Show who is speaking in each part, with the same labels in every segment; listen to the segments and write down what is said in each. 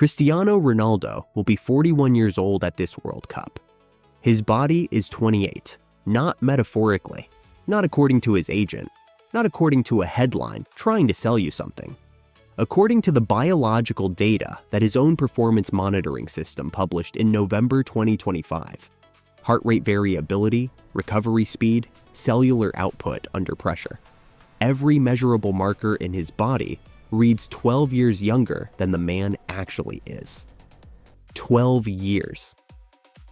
Speaker 1: Cristiano Ronaldo will be 41 years old at this World Cup. His body is 28, not metaphorically, not according to his agent, not according to a headline trying to sell you something. According to the biological data that his own performance monitoring system published in November 2025, heart rate variability, recovery speed, cellular output under pressure. Every measurable marker in his body reads 12 years younger than the man actually is. 12 years.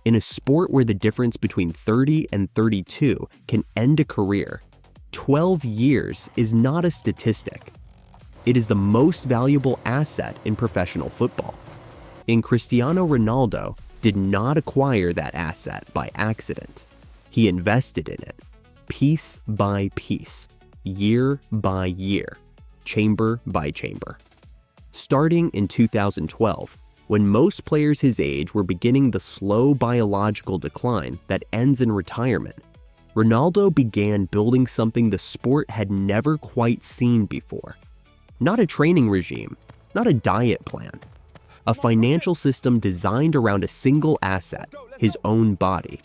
Speaker 1: In a sport where the difference between 30 and 32 can end a career, 12 years is not a statistic. It is the most valuable asset in professional football. And Cristiano Ronaldo did not acquire that asset by accident. He invested in it, piece by piece, year by year, chamber by chamber. Starting in 2012, when most players his age were beginning the slow biological decline that ends in retirement, Ronaldo began building something the sport had never quite seen before. Not a training regime, not a diet plan. A financial system designed around a single asset, his own body.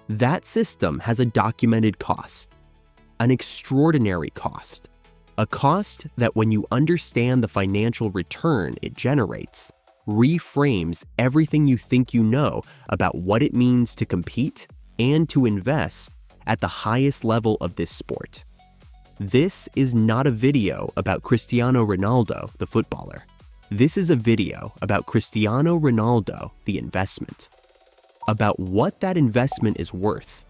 Speaker 1: That system has a documented cost, an extraordinary cost. A cost that, when you understand the financial return it generates, reframes everything you think you know about what it means to compete and to invest at the highest level of this sport. This is not a video about Cristiano Ronaldo, the footballer. This is a video about Cristiano Ronaldo, the investment. About what that investment is worth,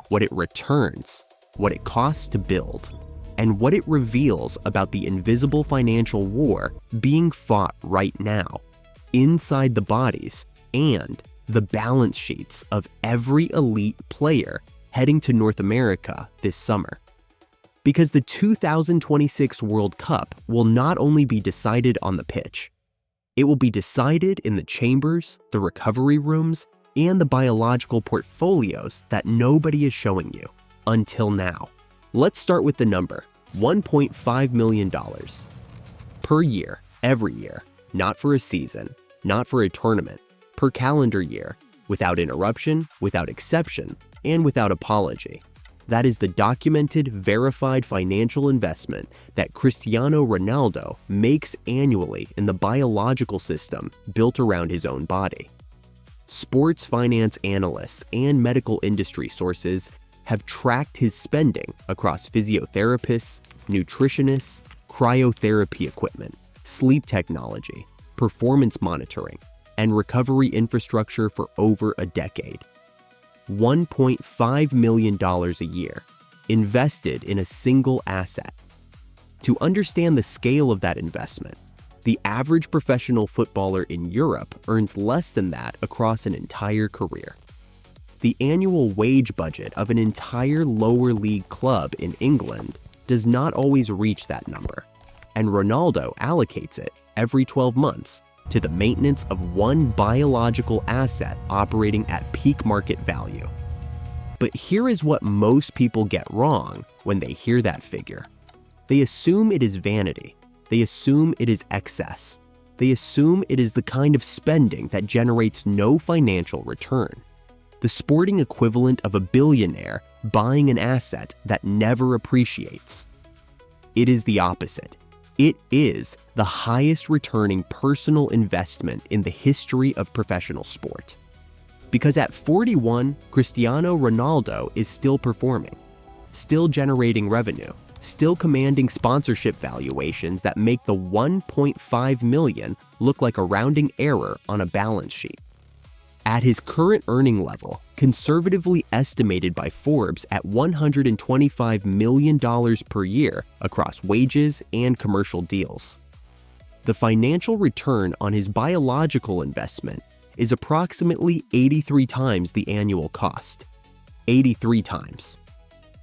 Speaker 1: what it returns, what it costs to build, and what it reveals about the invisible financial war being fought right now, inside the bodies and the balance sheets of every elite player heading to North America this summer. Because the 2026 World Cup will not only be decided on the pitch, it will be decided in the chambers, the recovery rooms, and the biological portfolios that nobody is showing you until now. Let's start with the number, $1.5 million. Per year, every year, not for a season, not for a tournament, per calendar year, without interruption, without exception, and without apology. That is the documented, verified financial investment that Cristiano Ronaldo makes annually in the biological system built around his own body. Sports finance analysts and medical industry sources have tracked his spending across physiotherapists, nutritionists, cryotherapy equipment, sleep technology, performance monitoring, and recovery infrastructure for over a decade. $1.5 million a year invested in a single asset. To understand the scale of that investment, the average professional footballer in Europe earns less than that across an entire career. The annual wage budget of an entire lower league club in England does not always reach that number, and Ronaldo allocates it every 12 months to the maintenance of one biological asset operating at peak market value. But here is what most people get wrong when they hear that figure. They assume it is vanity. They assume it is excess. They assume it is the kind of spending that generates no financial return. The sporting equivalent of a billionaire buying an asset that never appreciates. It is the opposite. It is the highest returning personal investment in the history of professional sport. Because at 41, Cristiano Ronaldo is still performing, still generating revenue, still commanding sponsorship valuations that make the $1.5 million look like a rounding error on a balance sheet. At his current earning level, conservatively estimated by Forbes at $125 million per year across wages and commercial deals. The financial return on his biological investment is approximately 83 times the annual cost. 83 times.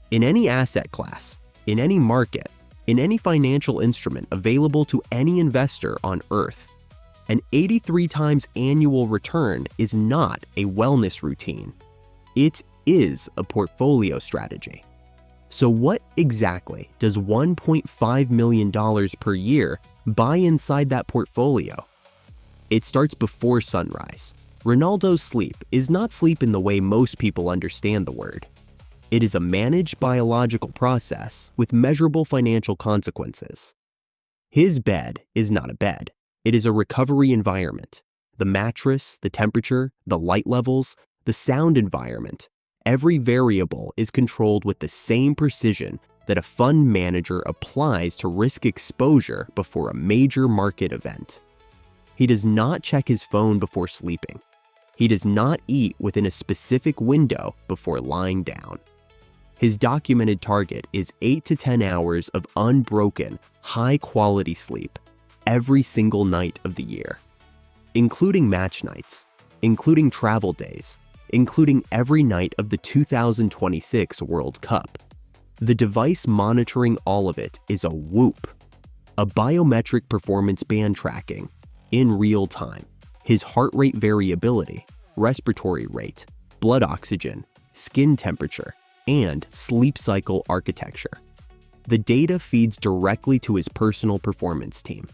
Speaker 1: In any asset class, in any market, in any financial instrument available to any investor on Earth, an 83 times annual return is not a wellness routine. It is a portfolio strategy. So what exactly does $1.5 million per year buy inside that portfolio? It starts before sunrise. Ronaldo's sleep is not sleep in the way most people understand the word. It is a managed biological process with measurable financial consequences. His bed is not a bed. It is a recovery environment. The mattress, the temperature, the light levels, the sound environment, every variable is controlled with the same precision that a fund manager applies to risk exposure before a major market event. He does not check his phone before sleeping. He does not eat within a specific window before lying down. His documented target is 8 to 10 hours of unbroken, high-quality sleep every single night of the year, including match nights, including travel days, including every night of the 2026 World Cup. The device monitoring all of it is a Whoop, a biometric performance band tracking, in real time, his heart rate variability, respiratory rate, blood oxygen, skin temperature, and sleep cycle architecture. The data feeds directly to his personal performance team,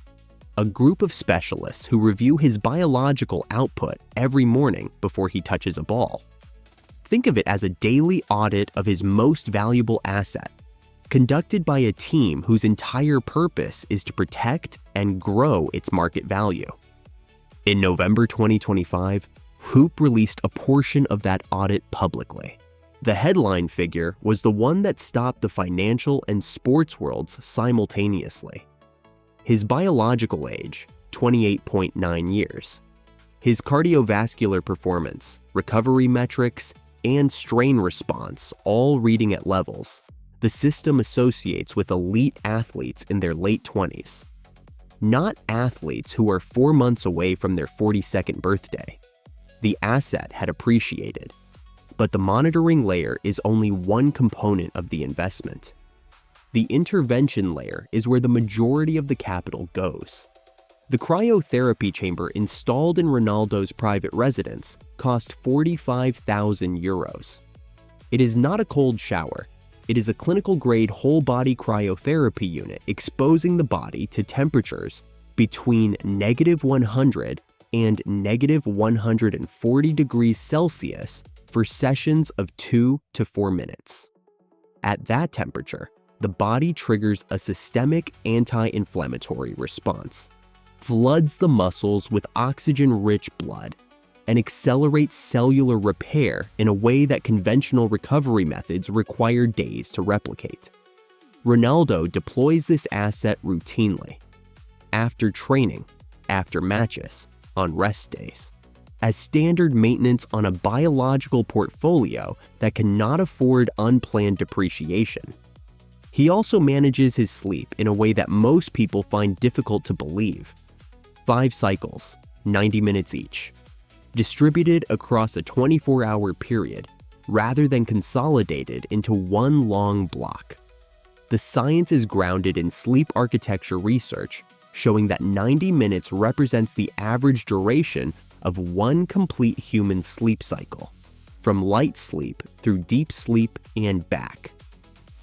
Speaker 1: a group of specialists who review his biological output every morning before he touches a ball. Think of it as a daily audit of his most valuable asset, conducted by a team whose entire purpose is to protect and grow its market value. In November 2025, Whoop released a portion of that audit publicly. The headline figure was the one that stopped the financial and sports worlds simultaneously. His biological age, 28.9 years. His cardiovascular performance, recovery metrics, and strain response all reading at levels the system associates with elite athletes in their late 20s. Not athletes who are 4 months away from their 42nd birthday. The asset had appreciated. But the monitoring layer is only one component of the investment. The intervention layer is where the majority of the capital goes. The cryotherapy chamber installed in Ronaldo's private residence cost 45,000 euros. It is not a cold shower. It is a clinical-grade whole-body cryotherapy unit exposing the body to temperatures between -100 and -140 degrees Celsius for sessions of 2 to 4 minutes. At that temperature, the body triggers a systemic anti-inflammatory response, floods the muscles with oxygen-rich blood, and accelerates cellular repair in a way that conventional recovery methods require days to replicate. Ronaldo deploys this asset routinely, after training, after matches, on rest days, as standard maintenance on a biological portfolio that cannot afford unplanned depreciation. He also manages his sleep in a way that most people find difficult to believe. 5 cycles, 90 minutes each, distributed across a 24-hour period rather than consolidated into one long block. The science is grounded in sleep architecture research, showing that 90 minutes represents the average duration of one complete human sleep cycle, from light sleep through deep sleep and back.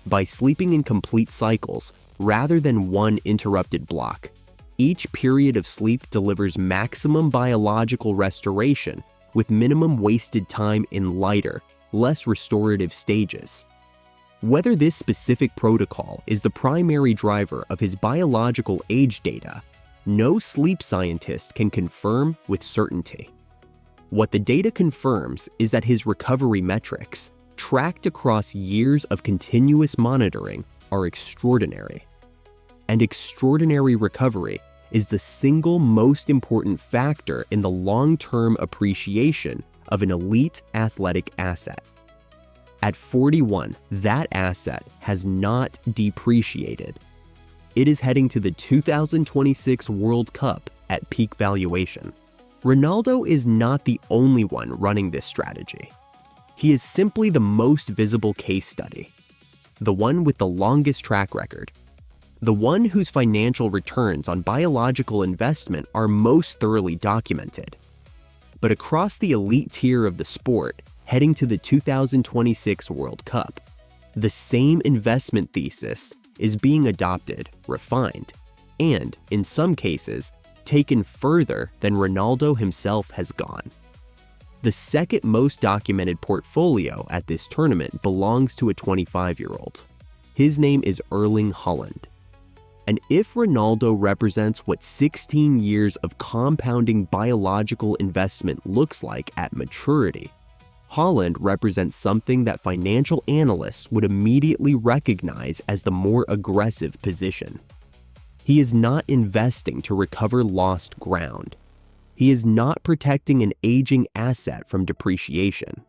Speaker 1: By sleeping in complete cycles rather than one interrupted block, each period of sleep delivers maximum biological restoration with minimum wasted time in lighter, less restorative stages. Whether this specific protocol is the primary driver of his biological age data, no sleep scientist can confirm with certainty. What the data confirms is that his recovery metrics, tracked across years of continuous monitoring, are extraordinary. And extraordinary recovery is the single most important factor in the long-term appreciation of an elite athletic asset. At 41, that asset has not depreciated. It is heading to the 2026 World Cup at peak valuation. Ronaldo is not the only one running this strategy. He is simply the most visible case study, the one with the longest track record, the one whose financial returns on biological investment are most thoroughly documented. But across the elite tier of the sport, heading to the 2026 World Cup, the same investment thesis is being adopted, refined, and, in some cases, taken further than Ronaldo himself has gone. The second most documented portfolio at this tournament belongs to a 25-year-old. His name is Erling Haaland. And if Ronaldo represents what 16 years of compounding biological investment looks like at maturity, Haaland represents something that financial analysts would immediately recognize as the more aggressive position. He is not investing to recover lost ground. He is not protecting an aging asset from depreciation.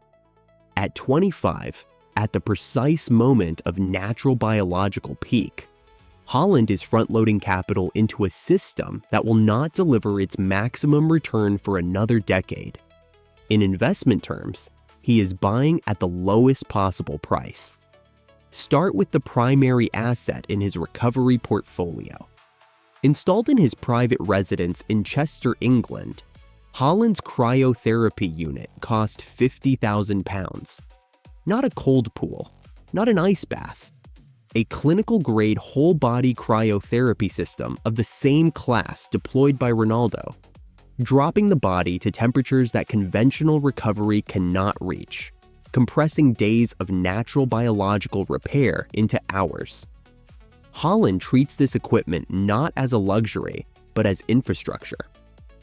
Speaker 1: At 25, at the precise moment of natural biological peak, Haaland is front-loading capital into a system that will not deliver its maximum return for another decade. In investment terms, he is buying at the lowest possible price. Start with the primary asset in his recovery portfolio. Installed in his private residence in Chester, England, Haaland's cryotherapy unit cost £50,000. Not a cold pool, not an ice bath. A clinical-grade whole-body cryotherapy system of the same class deployed by Ronaldo, dropping the body to temperatures that conventional recovery cannot reach, compressing days of natural biological repair into hours. Haaland treats this equipment not as a luxury, but as infrastructure,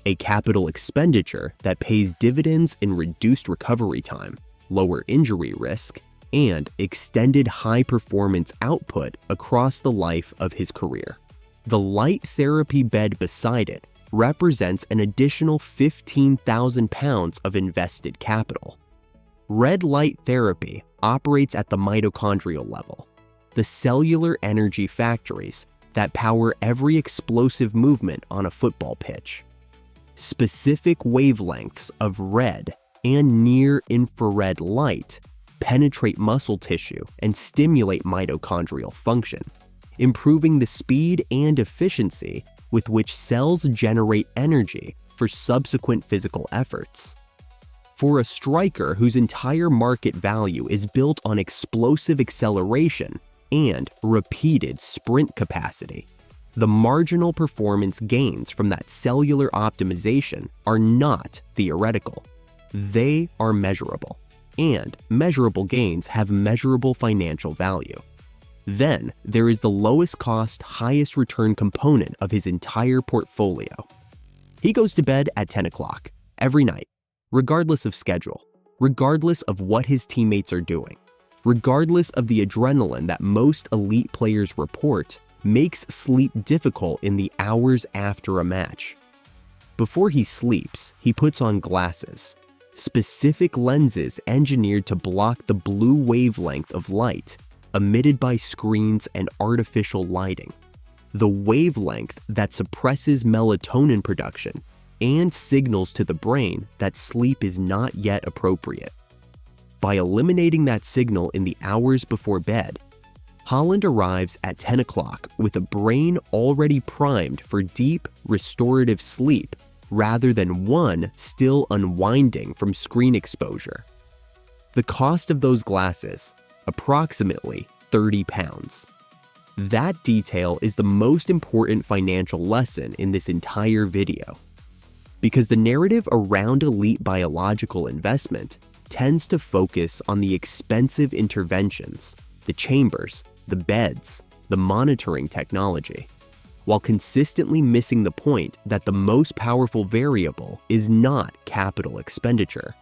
Speaker 1: a capital expenditure that pays dividends in reduced recovery time, lower injury risk, and extended high-performance output across the life of his career. The light therapy bed beside it represents an additional £15,000 of invested capital. Red light therapy operates at the mitochondrial level, the cellular energy factories that power every explosive movement on a football pitch. Specific wavelengths of red and near-infrared light penetrate muscle tissue and stimulate mitochondrial function, improving the speed and efficiency with which cells generate energy for subsequent physical efforts. For a striker whose entire market value is built on explosive acceleration and repeated sprint capacity, the marginal performance gains from that cellular optimization are not theoretical. They are measurable, and measurable gains have measurable financial value. Then there is the lowest cost, highest return component of his entire portfolio. He goes to bed at 10 o'clock every night, regardless of schedule, regardless of what his teammates are doing, regardless of the adrenaline that most elite players report makes sleep difficult in the hours after a match. Before he sleeps, he puts on glasses, specific lenses engineered to block the blue wavelength of light emitted by screens and artificial lighting, the wavelength that suppresses melatonin production and signals to the brain that sleep is not yet appropriate. By eliminating that signal in the hours before bed, Haaland arrives at 10 o'clock with a brain already primed for deep, restorative sleep rather than one still unwinding from screen exposure. The cost of those glasses, approximately £30. That detail is the most important financial lesson in this entire video, because the narrative around elite biological investment tends to focus on the expensive interventions, the chambers, the beds, the monitoring technology, while consistently missing the point that the most powerful variable is not capital expenditure.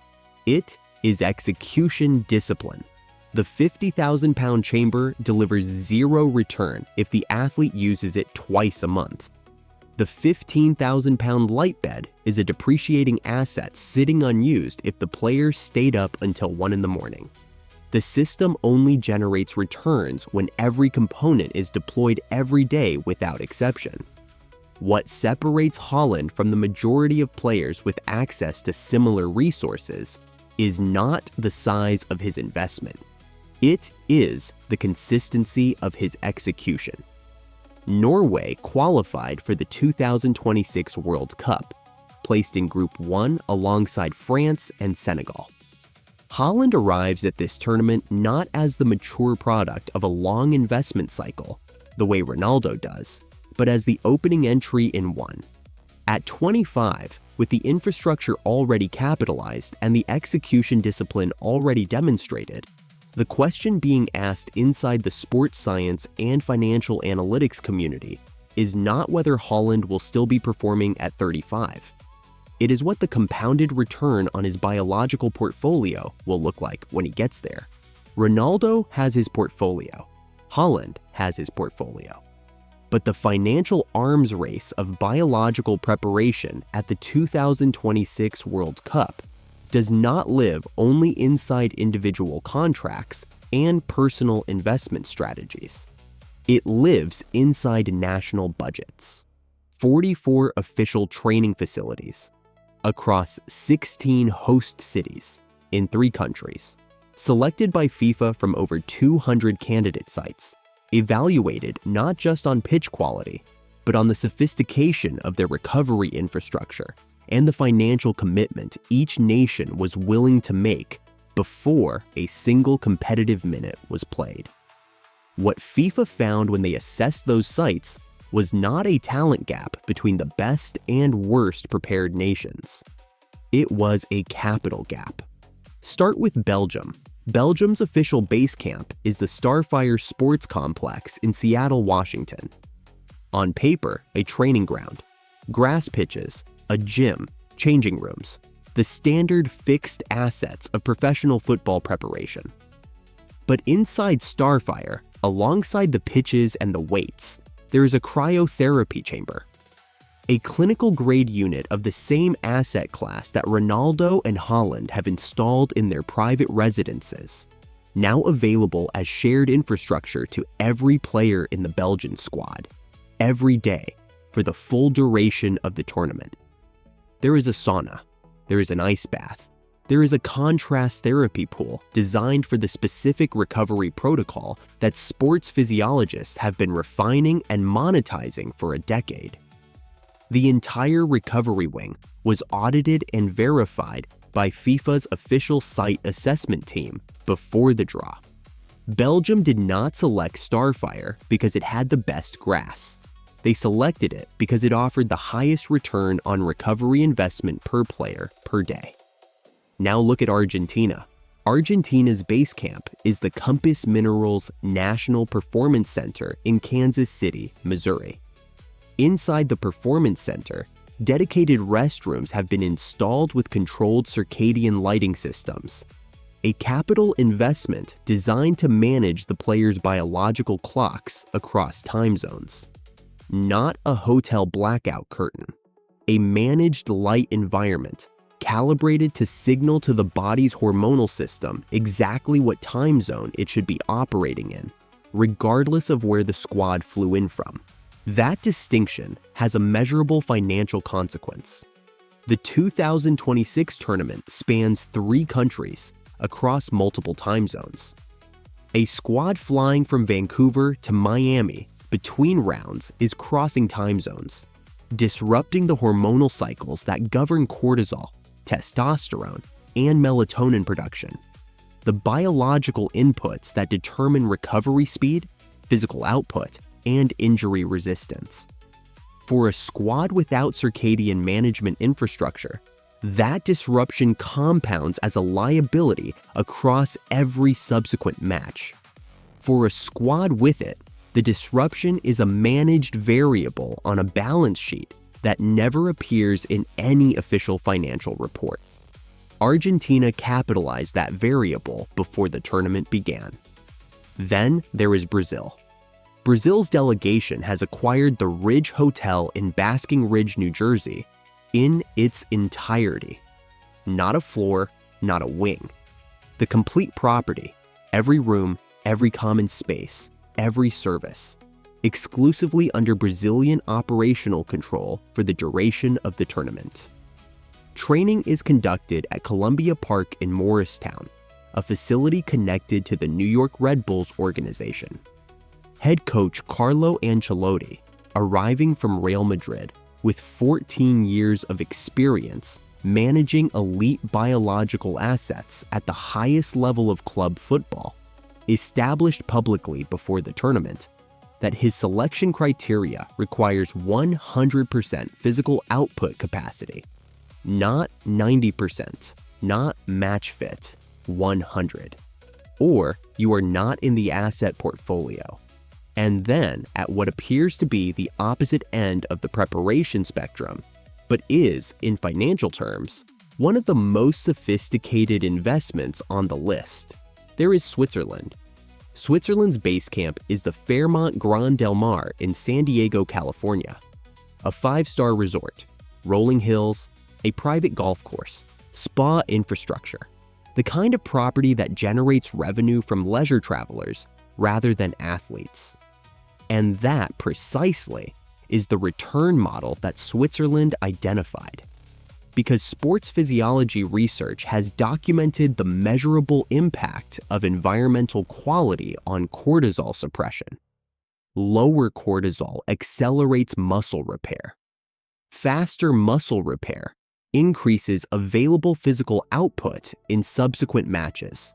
Speaker 1: It is execution discipline. The £50,000 chamber delivers zero return if the athlete uses it twice a month. The £15,000 light bed is a depreciating asset sitting unused if the player stayed up until 1 in the morning. The system only generates returns when every component is deployed every day without exception. What separates Haaland from the majority of players with access to similar resources is not the size of his investment. It is the consistency of his execution. Norway qualified for the 2026 World Cup, placed in Group 1 alongside France and Senegal. Haaland arrives at this tournament not as the mature product of a long investment cycle, the way Ronaldo does, but as the opening entry in one. At 25, with the infrastructure already capitalized and the execution discipline already demonstrated, the question being asked inside the sports science and financial analytics community is not whether Haaland will still be performing at 35. It is what the compounded return on his biological portfolio will look like when he gets there. Ronaldo has his portfolio. Haaland has his portfolio. But the financial arms race of biological preparation at the 2026 World Cup does not live only inside individual contracts and personal investment strategies. It lives inside national budgets. 44 official training facilities across 16 host cities in 3 countries, selected by FIFA from over 200 candidate sites, evaluated not just on pitch quality, but on the sophistication of their recovery infrastructure and the financial commitment each nation was willing to make before a single competitive minute was played. What FIFA found when they assessed those sites was not a talent gap between the best and worst prepared nations. It was a capital gap. Start with Belgium. Belgium's official base camp is the Starfire Sports Complex in Seattle, Washington. On paper, a training ground, grass pitches, a gym, changing rooms, the standard fixed assets of professional football preparation. But inside Starfire, alongside the pitches and the weights, there is a cryotherapy chamber, a clinical-grade unit of the same asset class that Ronaldo and Haaland have installed in their private residences, now available as shared infrastructure to every player in the Belgian squad, every day, for the full duration of the tournament. There is a sauna, there is an ice bath, there is a contrast therapy pool designed for the specific recovery protocol that sports physiologists have been refining and monetizing for a decade. The entire recovery wing was audited and verified by FIFA's official site assessment team before the draw. Belgium did not select Starfire because it had the best grass. They selected it because it offered the highest return on recovery investment per player per day. Now look at Argentina. Argentina's base camp is the Compass Minerals National Performance Center in Kansas City, Missouri. Inside the Performance Center, dedicated restrooms have been installed with controlled circadian lighting systems, a capital investment designed to manage the players' biological clocks across time zones. Not a hotel blackout curtain, a managed light environment calibrated to signal to the body's hormonal system exactly what time zone it should be operating in, regardless of where the squad flew in from. That distinction has a measurable financial consequence. The 2026 tournament spans 3 countries across multiple time zones. A squad flying from Vancouver to Miami between rounds is crossing time zones, disrupting the hormonal cycles that govern cortisol, testosterone, and melatonin production, the biological inputs that determine recovery speed, physical output, and injury resistance. For a squad without circadian management infrastructure, that disruption compounds as a liability across every subsequent match. For a squad with it, the disruption is a managed variable on a balance sheet that never appears in any official financial report. Argentina capitalized that variable before the tournament began. Then there is Brazil. Brazil's delegation has acquired the Ridge Hotel in Basking Ridge, New Jersey, in its entirety. Not a floor, not a wing. The complete property, every room, every common space, every service, exclusively under Brazilian operational control for the duration of the tournament. Training is conducted at Columbia Park in Morristown, a facility connected to the New York Red Bulls organization. Head coach Carlo Ancelotti, arriving from Real Madrid with 14 years of experience managing elite biological assets at the highest level of club football, established publicly before the tournament that his selection criteria requires 100% physical output capacity, not 90%, not match fit, 100. Or you are not in the asset portfolio. And then, at what appears to be the opposite end of the preparation spectrum, but is, in financial terms, one of the most sophisticated investments on the list, there is Switzerland. Switzerland's base camp is the Fairmont Grand Del Mar in San Diego, California. A 5-star resort, rolling hills, a private golf course, spa infrastructure, the kind of property that generates revenue from leisure travelers rather than athletes. And that, precisely, is the return model that Switzerland identified. Because sports physiology research has documented the measurable impact of environmental quality on cortisol suppression. Lower cortisol accelerates muscle repair. Faster muscle repair increases available physical output in subsequent matches.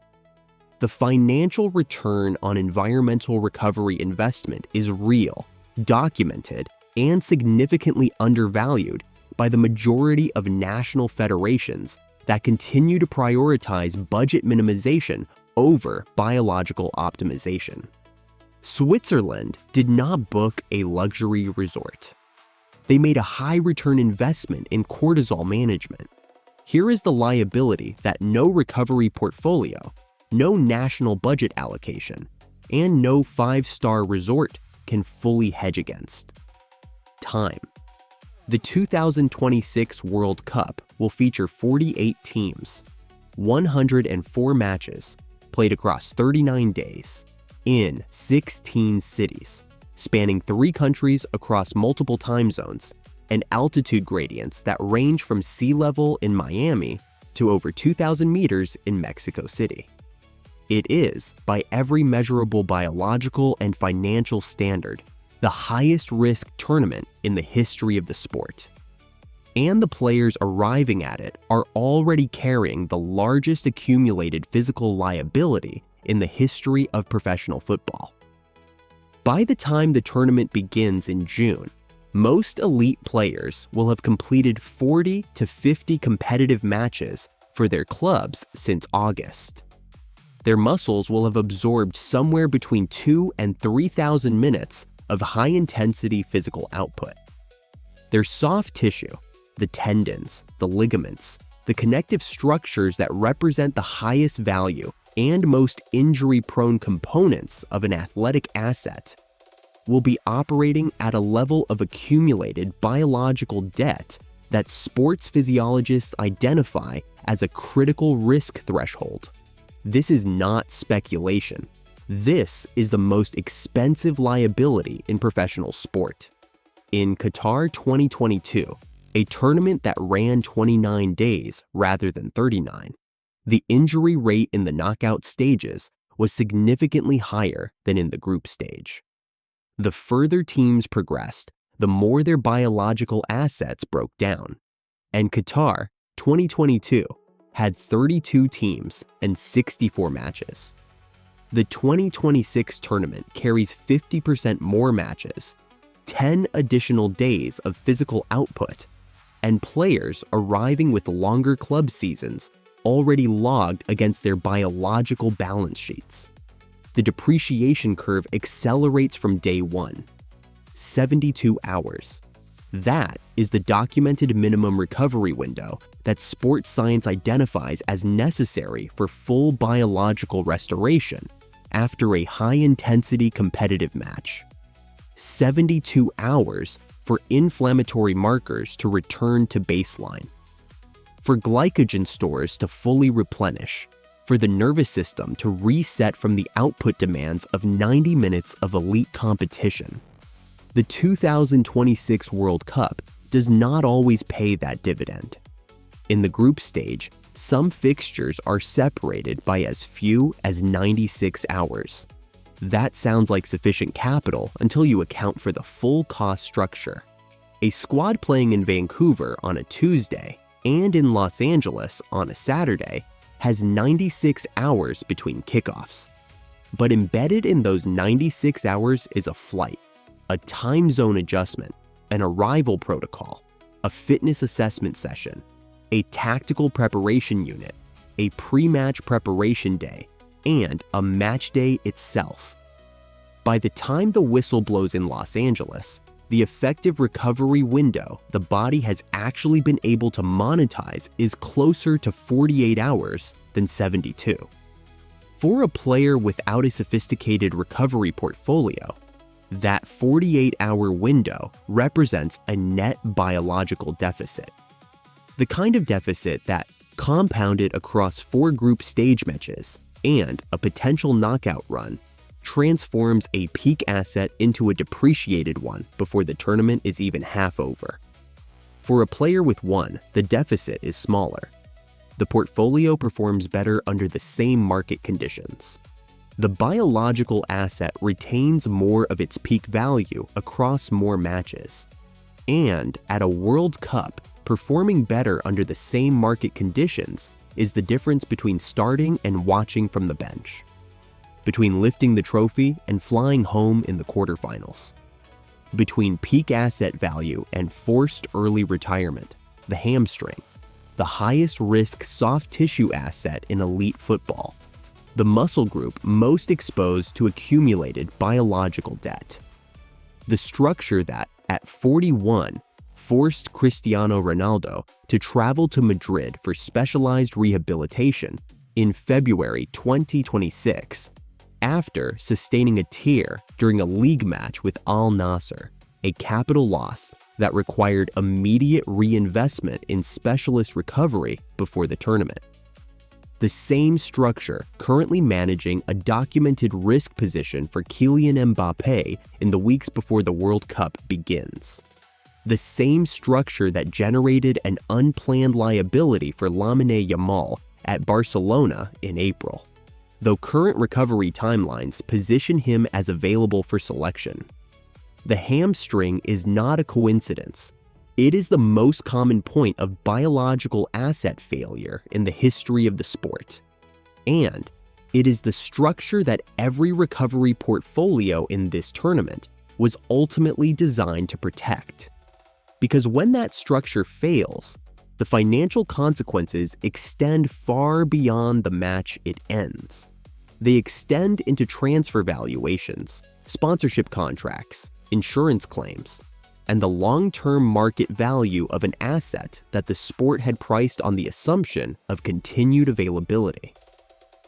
Speaker 1: The financial return on environmental recovery investment is real, documented, and significantly undervalued by the majority of national federations that continue to prioritize budget minimization over biological optimization. Switzerland did not book a luxury resort. They made a high-return investment in cortisol management. Here is the liability that no recovery portfolio, no national budget allocation, and no 5-star resort can fully hedge against. Time. The 2026 World Cup will feature 48 teams, 104 matches, played across 39 days, in 16 cities, spanning 3 countries across multiple time zones, and altitude gradients that range from sea level in Miami to over 2,000 meters in Mexico City. It is, by every measurable biological and financial standard, the highest risk tournament in the history of the sport. And the players arriving at it are already carrying the largest accumulated physical liability in the history of professional football. By the time the tournament begins in June, most elite players will have completed 40 to 50 competitive matches for their clubs since August. Their muscles will have absorbed somewhere between 2,000 and 3,000 minutes of high-intensity physical output. Their soft tissue, the tendons, the ligaments, the connective structures that represent the highest value and most injury-prone components of an athletic asset, will be operating at a level of accumulated biological debt that sports physiologists identify as a critical risk threshold. This is not speculation. This is the most expensive liability in professional sport. In Qatar 2022, a tournament that ran 29 days rather than 39, the injury rate in the knockout stages was significantly higher than in the group stage. The further teams progressed, the more their biological assets broke down. And Qatar 2022 had 32 teams and 64 matches. The 2026 tournament carries 50% more matches, 10 additional days of physical output, and players arriving with longer club seasons already logged against their biological balance sheets. The depreciation curve accelerates from day 1, 72 hours. That is the documented minimum recovery window that sports science identifies as necessary for full biological restoration after a high-intensity competitive match. 72 hours for inflammatory markers to return to baseline, for glycogen stores to fully replenish, for the nervous system to reset from the output demands of 90 minutes of elite competition. The 2026 World Cup does not always pay that dividend. In the group stage, some fixtures are separated by as few as 96 hours. That sounds like sufficient capital until you account for the full cost structure. A squad playing in Vancouver on a Tuesday and in Los Angeles on a Saturday has 96 hours between kickoffs. But embedded in those 96 hours is a flight, a time zone adjustment, an arrival protocol, a fitness assessment session, a tactical preparation unit, a pre-match preparation day, and a match day itself. By the time the whistle blows in Los Angeles, the effective recovery window the body has actually been able to monetize is closer to 48 hours than 72. For a player without a sophisticated recovery portfolio, that 48-hour window represents a net biological deficit. The kind of deficit that, compounded across 4 group stage matches and a potential knockout run, transforms a peak asset into a depreciated one before the tournament is even half over. For a player with one, the deficit is smaller. The portfolio performs better under the same market conditions. The biological asset retains more of its peak value across more matches. And at a World Cup, performing better under the same market conditions is the difference between starting and watching from the bench, between lifting the trophy and flying home in the quarterfinals, between peak asset value and forced early retirement, the hamstring, the highest risk soft tissue asset in elite football, the muscle group most exposed to accumulated biological debt. The structure that, at 41, forced Cristiano Ronaldo to travel to Madrid for specialized rehabilitation in February 2026, after sustaining a tear during a league match with Al Nassr, a capital loss that required immediate reinvestment in specialist recovery before the tournament. The same structure currently managing a documented risk position for Kylian Mbappé in the weeks before the World Cup begins. The same structure that generated an unplanned liability for Lamine Yamal at Barcelona in April, though current recovery timelines position him as available for selection. The hamstring is not a coincidence. It is the most common point of biological asset failure in the history of the sport. And it is the structure that every recovery portfolio in this tournament was ultimately designed to protect. Because when that structure fails, the financial consequences extend far beyond the match it ends. They extend into transfer valuations, sponsorship contracts, insurance claims, and the long-term market value of an asset that the sport had priced on the assumption of continued availability.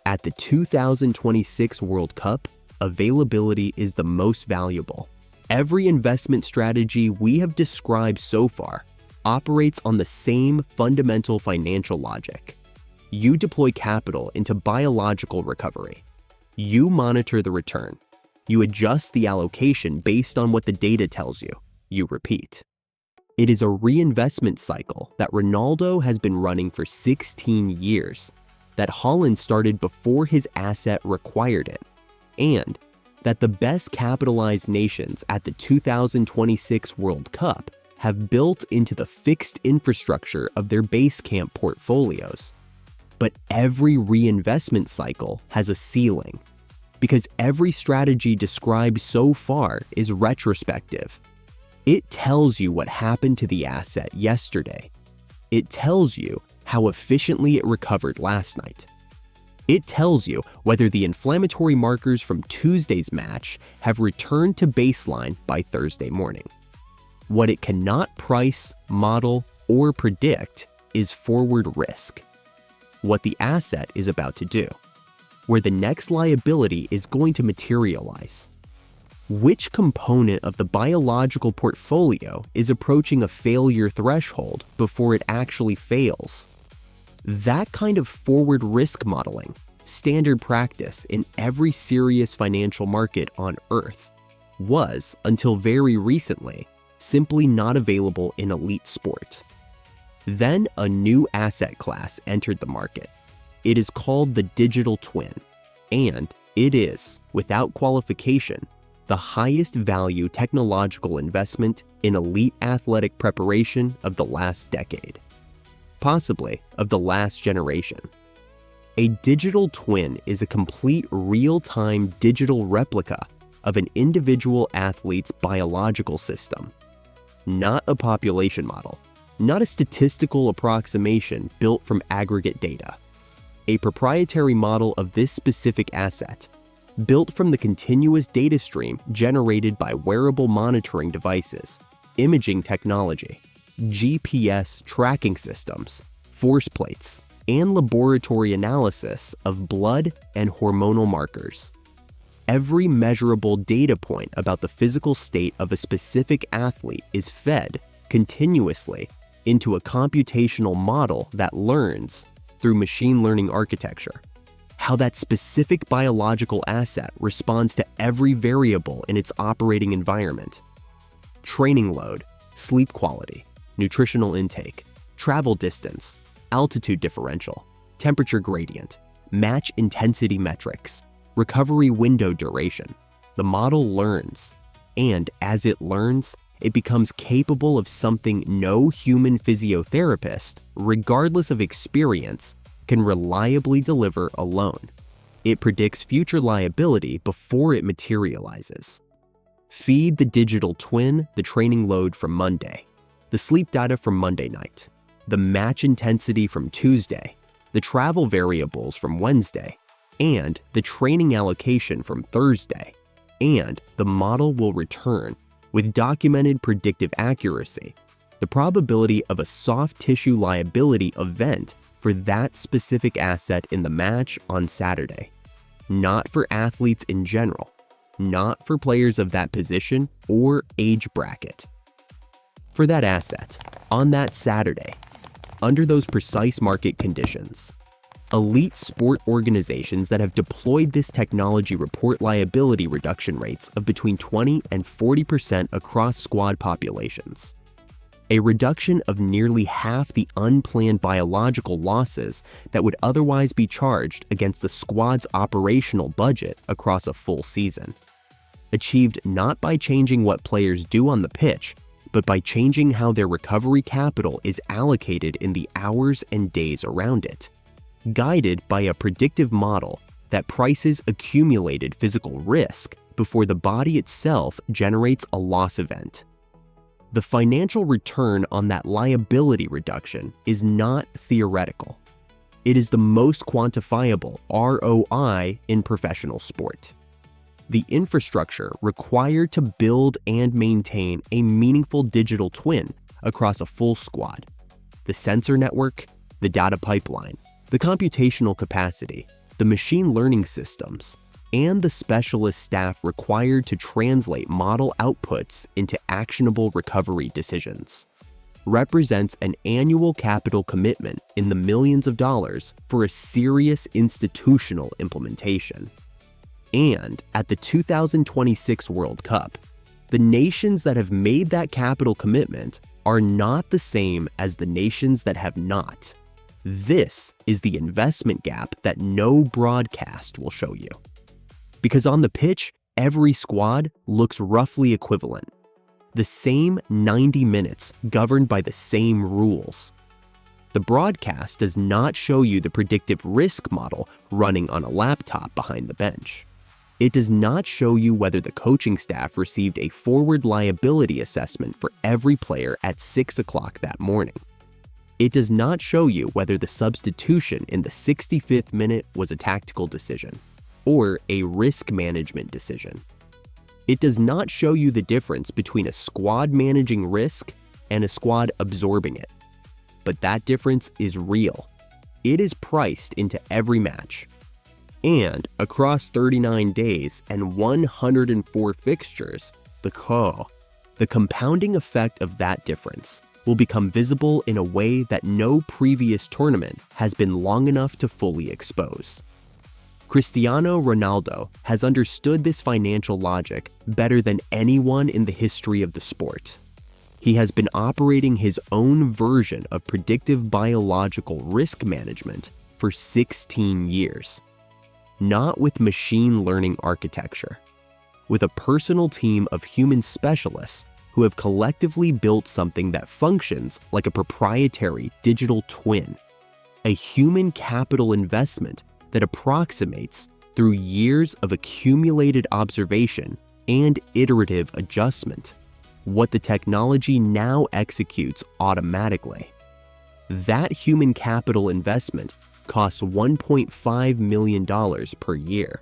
Speaker 1: At the 2026 World Cup, availability is the most valuable. Every investment strategy we have described so far operates on the same fundamental financial logic. You deploy capital into biological recovery. You monitor the return. You adjust the allocation based on what the data tells you. You repeat. It is a reinvestment cycle that Ronaldo has been running for 16 years, that Haaland started before his asset required it, and that the best capitalized nations at the 2026 World Cup have built into the fixed infrastructure of their base camp portfolios. But every reinvestment cycle has a ceiling, because every strategy described so far is retrospective. It tells you what happened to the asset yesterday. It tells you how efficiently it recovered last night. It tells you whether the inflammatory markers from Tuesday's match have returned to baseline by Thursday morning. What it cannot price, model, or predict is forward risk. What the asset is about to do, where the next liability is going to materialize. Which component of the biological portfolio is approaching a failure threshold before it actually fails? That kind of forward risk modeling, standard practice in every serious financial market on Earth, was, until very recently, simply not available in elite sport. Then a new asset class entered the market. It is called the digital twin, and it is, without qualification, the highest value technological investment in elite athletic preparation of the last decade, possibly of the last generation. A digital twin is a complete real-time digital replica of an individual athlete's biological system, not a population model, not a statistical approximation built from aggregate data. A proprietary model of this specific asset, built from the continuous data stream generated by wearable monitoring devices, imaging technology, GPS tracking systems, force plates, and laboratory analysis of blood and hormonal markers. Every measurable data point about the physical state of a specific athlete is fed continuously into a computational model that learns through machine learning architecture how that specific biological asset responds to every variable in its operating environment. Training load, sleep quality, nutritional intake, travel distance, altitude differential, temperature gradient, match intensity metrics, recovery window duration. The model learns, and as it learns, it becomes capable of something no human physiotherapist, regardless of experience, can reliably deliver alone. It predicts future liability before it materializes. Feed the digital twin the training load from Monday, the sleep data from Monday night, the match intensity from Tuesday, the travel variables from Wednesday, and the training allocation from Thursday, and the model will return, with documented predictive accuracy, the probability of a soft tissue liability event for that specific asset in the match on Saturday. Not for athletes in general, not for players of that position or age bracket. For that asset, on that Saturday, under those precise market conditions. Elite sport organizations that have deployed this technology report liability reduction rates of between 20 and 40% across squad populations. A reduction of nearly half the unplanned biological losses that would otherwise be charged against the squad's operational budget across a full season. Achieved not by changing what players do on the pitch, but by changing how their recovery capital is allocated in the hours and days around it. Guided by a predictive model that prices accumulated physical risk before the body itself generates a loss event. The financial return on that liability reduction is not theoretical. It is the most quantifiable ROI in professional sport. The infrastructure required to build and maintain a meaningful digital twin across a full squad. The sensor network, the data pipeline, the computational capacity, the machine learning systems, and the specialist staff required to translate model outputs into actionable recovery decisions, represents an annual capital commitment in the millions of dollars for a serious institutional implementation. And at the 2026 World Cup, the nations that have made that capital commitment are not the same as the nations that have not. This is the investment gap that no broadcast will show you. Because on the pitch, every squad looks roughly equivalent. The same 90 minutes governed by the same rules. The broadcast does not show you the predictive risk model running on a laptop behind the bench. It does not show you whether the coaching staff received a forward liability assessment for every player at 6 o'clock that morning. It does not show you whether the substitution in the 65th minute was a tactical decision or a risk management decision. It does not show you the difference between a squad managing risk and a squad absorbing it. But that difference is real. It is priced into every match. And across 39 days and 104 fixtures, the compounding effect of that difference will become visible in a way that no previous tournament has been long enough to fully expose. Cristiano Ronaldo has understood this financial logic better than anyone in the history of the sport. He has been operating his own version of predictive biological risk management for 16 years. Not with machine learning architecture, with a personal team of human specialists who have collectively built something that functions like a proprietary digital twin, a human capital investment that approximates, through years of accumulated observation and iterative adjustment, what the technology now executes automatically. That human capital investment costs $1.5 million per year.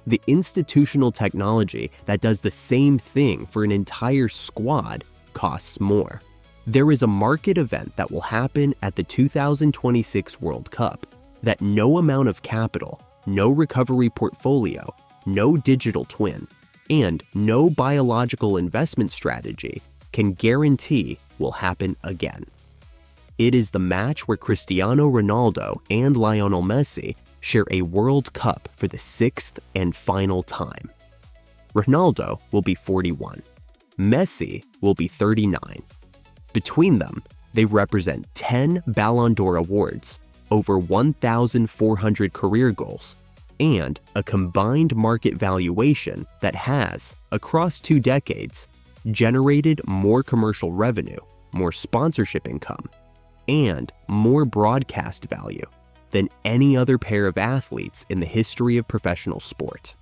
Speaker 1: The institutional technology that does the same thing for an entire squad costs more. There is a market event that will happen at the 2026 World Cup that no amount of capital, no recovery portfolio, no digital twin, and no biological investment strategy can guarantee will happen again. It is the match where Cristiano Ronaldo and Lionel Messi share a World Cup for the 6th and final time. Ronaldo will be 41. Messi will be 39. Between them, they represent 10 Ballon d'Or awards, over 1,400 career goals, and a combined market valuation that has, across 2 decades, generated more commercial revenue, more sponsorship income, and more broadcast value than any other pair of athletes in the history of professional sport.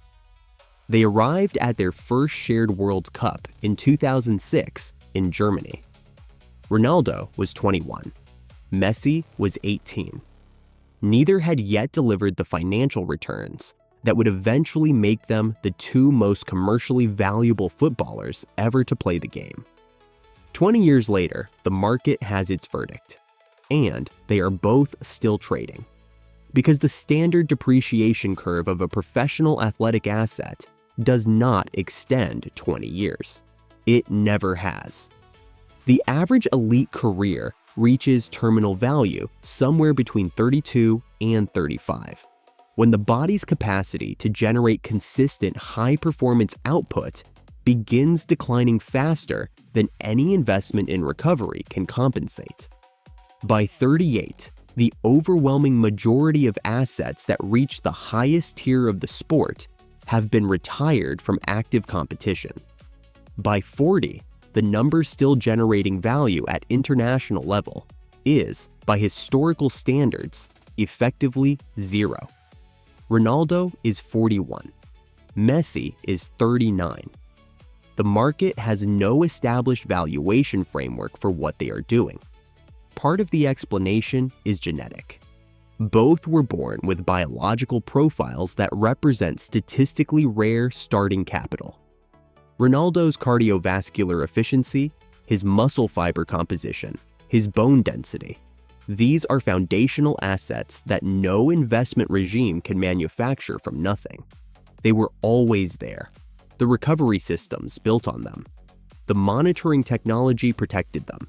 Speaker 1: They arrived at their first shared World Cup in 2006 in Germany. Ronaldo was 21. Messi was 18. Neither had yet delivered the financial returns that would eventually make them the 2 most commercially valuable footballers ever to play the game. 20 years later, the market has its verdict, and they are both still trading. Because the standard depreciation curve of a professional athletic asset does not extend 20 years. It never has. The average elite career reaches terminal value somewhere between 32 and 35, when the body's capacity to generate consistent high-performance output begins declining faster than any investment in recovery can compensate. By 38, the overwhelming majority of assets that reach the highest tier of the sport have been retired from active competition. By 40, the number still generating value at international level is, by historical standards, effectively 0. Ronaldo is 41. Messi is 39. The market has no established valuation framework for what they are doing. Part of the explanation is genetic. Both were born with biological profiles that represent statistically rare starting capital. Ronaldo's cardiovascular efficiency, his muscle fiber composition, his bone density. These are foundational assets that no investment regime can manufacture from nothing. They were always there. The recovery systems built on them. The monitoring technology protected them.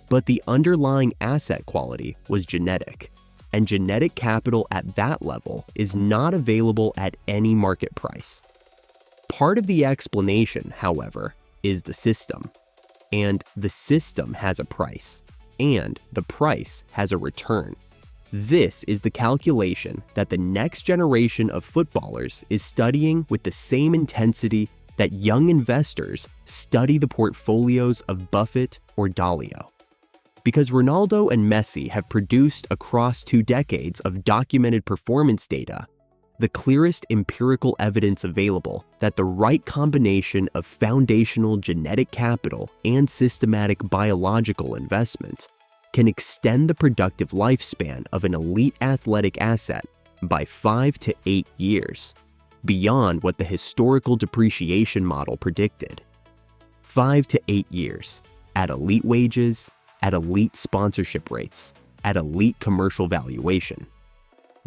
Speaker 1: But the underlying asset quality was genetic, and genetic capital at that level is not available at any market price. Part of the explanation, however, is the system. And the system has a price, and the price has a return. This is the calculation that the next generation of footballers is studying with the same intensity that young investors study the portfolios of Buffett or Dalio. Because Ronaldo and Messi have produced across 2 decades of documented performance data, the clearest empirical evidence available that the right combination of foundational genetic capital and systematic biological investment can extend the productive lifespan of an elite athletic asset by 5 to 8 years, beyond what the historical depreciation model predicted. 5 to 8 years, at elite wages, at elite sponsorship rates, at elite commercial valuation.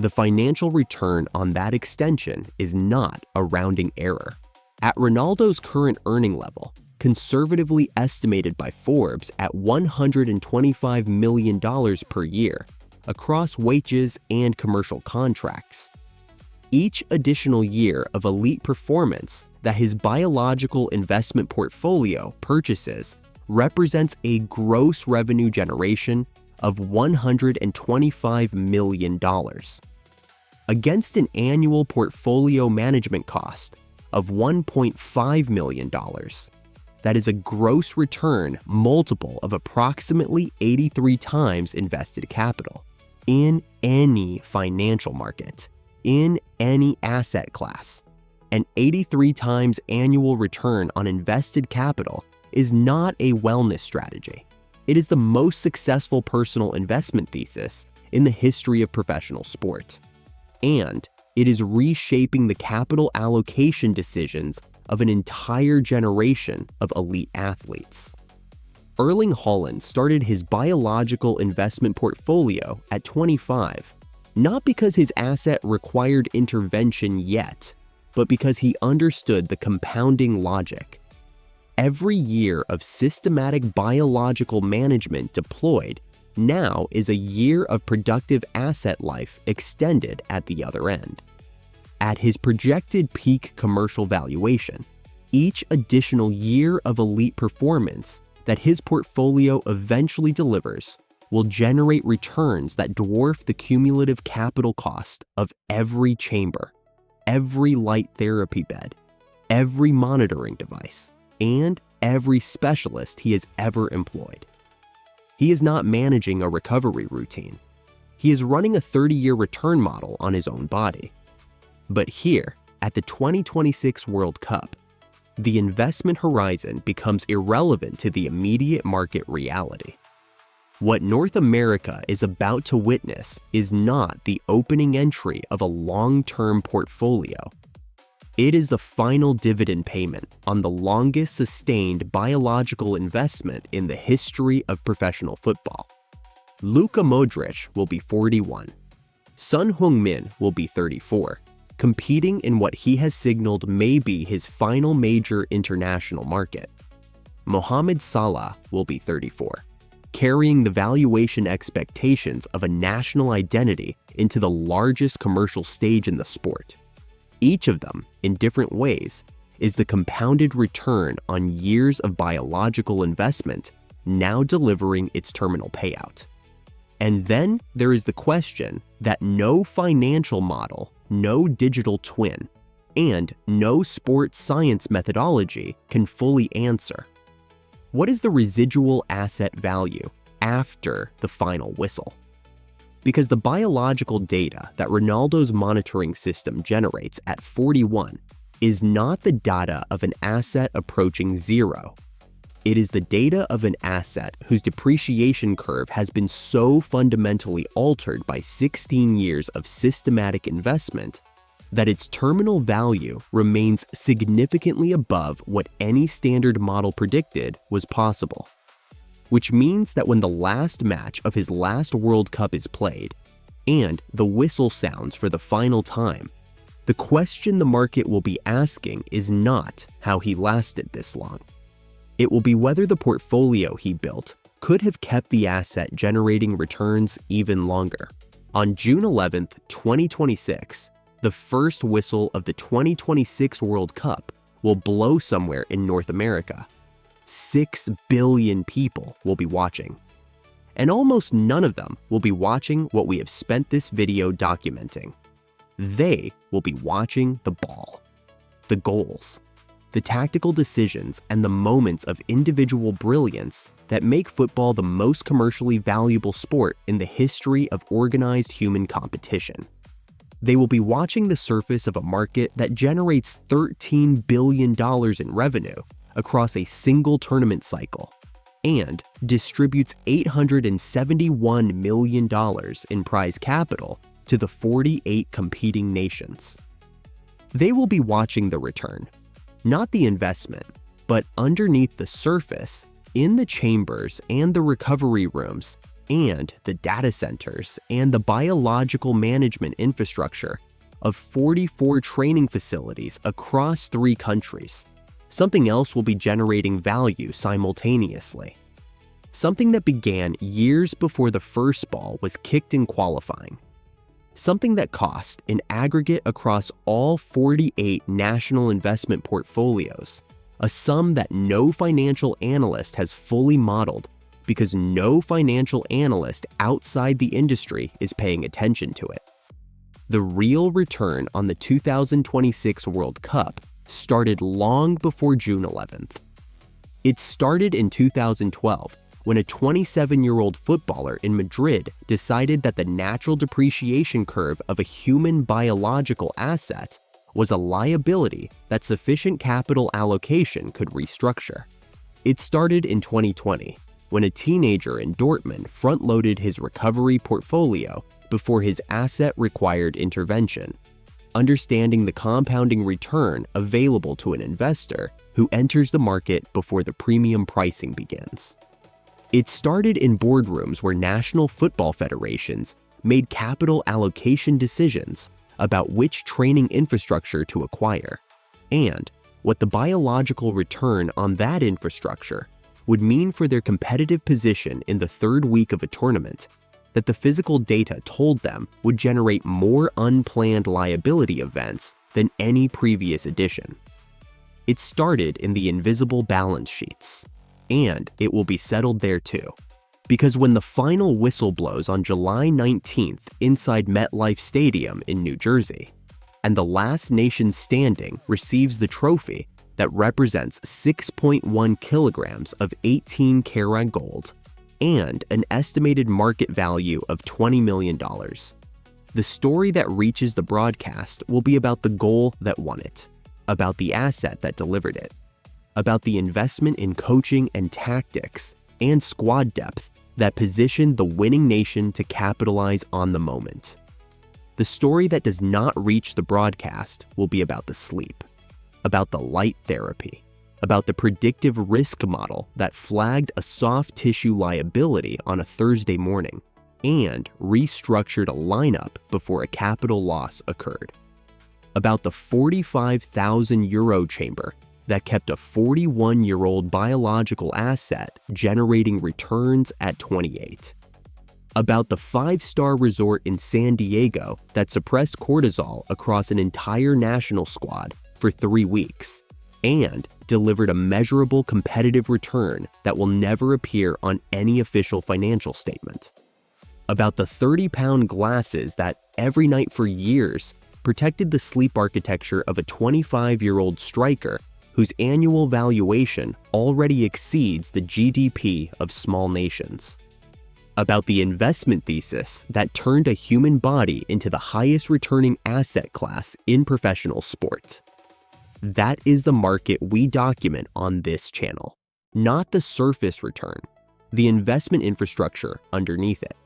Speaker 1: The financial return on that extension is not a rounding error. At Ronaldo's current earning level, conservatively estimated by Forbes at $125 million per year across wages and commercial contracts, each additional year of elite performance that his biological investment portfolio purchases represents a gross revenue generation of $125 million. Against an annual portfolio management cost of $1.5 million. That is a gross return multiple of approximately 83 times invested capital in any financial market, in any asset class. An 83 times annual return on invested capital is not a wellness strategy. It is the most successful personal investment thesis in the history of professional sport. And it is reshaping the capital allocation decisions of an entire generation of elite athletes. Erling Haaland started his biological investment portfolio at 25, not because his asset required intervention yet, but because he understood the compounding logic. Every year of systematic biological management deployed now is a year of productive asset life extended at the other end. At his projected peak commercial valuation, each additional year of elite performance that his portfolio eventually delivers will generate returns that dwarf the cumulative capital cost of every chamber, every light therapy bed, every monitoring device, and every specialist he has ever employed. He is not managing a recovery routine. He is running a 30-year return model on his own body. But here, at the 2026 World Cup, the investment horizon becomes irrelevant to the immediate market reality. What North America is about to witness is not the opening entry of a long-term portfolio. It is the final dividend payment on the longest sustained biological investment in the history of professional football. Luka Modric will be 41. Son Heung-min will be 34, competing in what he has signaled may be his final major international market. Mohamed Salah will be 34, carrying the valuation expectations of a national identity into the largest commercial stage in the sport. Each of them, in different ways, is the compounded return on years of biological investment now delivering its terminal payout. And then there is the question that no financial model, no digital twin, and no sports science methodology can fully answer. What is the residual asset value after the final whistle? Because the biological data that Ronaldo's monitoring system generates at 41 is not the data of an asset approaching zero. It is the data of an asset whose depreciation curve has been so fundamentally altered by 16 years of systematic investment that its terminal value remains significantly above what any standard model predicted was possible. Which means that when the last match of his last World Cup is played, and the whistle sounds for the final time, the question the market will be asking is not how he lasted this long. It will be whether the portfolio he built could have kept the asset generating returns even longer. On June 11, 2026, the first whistle of the 2026 World Cup will blow somewhere in North America. 6 billion people will be watching. And almost none of them will be watching what we have spent this video documenting. They will be watching the ball, the goals, the tactical decisions, and the moments of individual brilliance that make football the most commercially valuable sport in the history of organized human competition. They will be watching the surface of a market that generates $13 billion in revenue across a single tournament cycle and distributes $871 million in prize capital to the 48 competing nations. They will be watching the return, not the investment, but underneath the surface, in the chambers and the recovery rooms and the data centers and the biological management infrastructure of 44 training facilities across 3 countries. Something else will be generating value simultaneously. Something that began years before the first ball was kicked in qualifying. Something that cost, in aggregate across all 48 national investment portfolios, a sum that no financial analyst has fully modeled because no financial analyst outside the industry is paying attention to it. The real return on the 2026 World Cup started long before June 11th. It started in 2012 when a 27-year-old footballer in Madrid decided that the natural depreciation curve of a human biological asset was a liability that sufficient capital allocation could restructure. It started in 2020, when a teenager in Dortmund front-loaded his recovery portfolio before his asset required intervention, understanding the compounding return available to an investor who enters the market before the premium pricing begins. It started in boardrooms where national football federations made capital allocation decisions about which training infrastructure to acquire, and what the biological return on that infrastructure would mean for their competitive position in the third week of a tournament that the physical data told them would generate more unplanned liability events than any previous edition. It started in the invisible balance sheets, and it will be settled there too. Because when the final whistle blows on July 19th inside MetLife Stadium in New Jersey, and the last nation standing receives the trophy that represents 6.1 kilograms of 18-karat gold and an estimated market value of $20 million, the story that reaches the broadcast will be about the goal that won it, about the asset that delivered it, about the investment in coaching and tactics and squad depth that positioned the winning nation to capitalize on the moment. The story that does not reach the broadcast will be about the sleep, about the light therapy, about the predictive risk model that flagged a soft tissue liability on a Thursday morning and restructured a lineup before a capital loss occurred, about the 45,000 euro chamber that kept a 41-year-old biological asset generating returns at 28. About the 5-star resort in San Diego that suppressed cortisol across an entire national squad for 3 weeks and delivered a measurable competitive return that will never appear on any official financial statement. About the 30-pound glasses that every night for years protected the sleep architecture of a 25-year-old striker whose annual valuation already exceeds the GDP of small nations. About the investment thesis that turned a human body into the highest returning asset class in professional sport. That is the market we document on this channel, not the surface return, the investment infrastructure underneath it.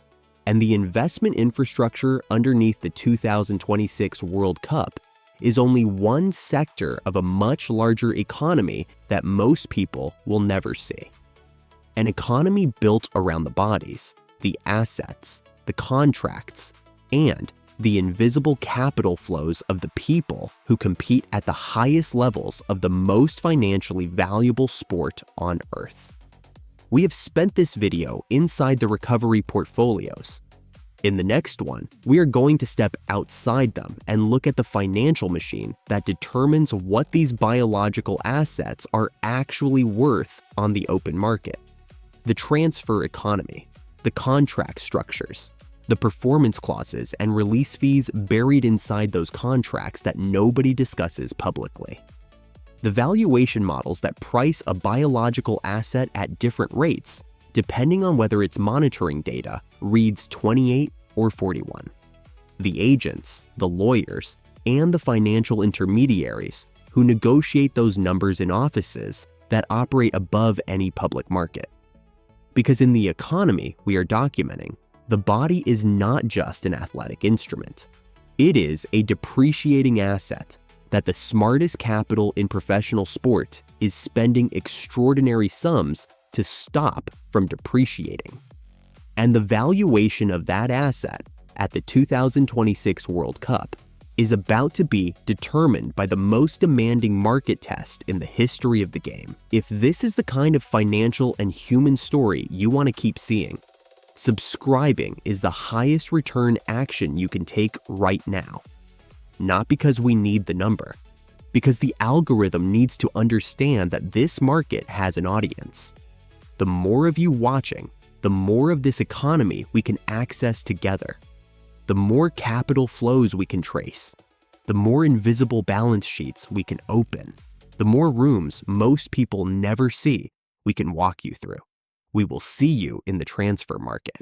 Speaker 1: And the investment infrastructure underneath the 2026 World Cup is only one sector of a much larger economy that most people will never see. An economy built around the bodies, the assets, the contracts, and the invisible capital flows of the people who compete at the highest levels of the most financially valuable sport on Earth. We have spent this video inside the recovery portfolios. In the next one, we are going to step outside them and look at the financial machine that determines what these biological assets are actually worth on the open market. The transfer economy, the contract structures, the performance clauses and release fees buried inside those contracts that nobody discusses publicly. The valuation models that price a biological asset at different rates, depending on whether its monitoring data reads 28 or 41. The agents, the lawyers, and the financial intermediaries who negotiate those numbers in offices that operate above any public market. Because in the economy we are documenting, the body is not just an athletic instrument. It is a depreciating asset that the smartest capital in professional sport is spending extraordinary sums to stop from depreciating. And the valuation of that asset at the 2026 World Cup is about to be determined by the most demanding market test in the history of the game. If this is the kind of financial and human story you want to keep seeing, subscribing is the highest return action you can take right now. Not because we need the number, because the algorithm needs to understand that this market has an audience. The more of you watching, the more of this economy we can access together. The more capital flows we can trace, the more invisible balance sheets we can open, the more rooms most people never see we can walk you through. We will see you in the transfer market.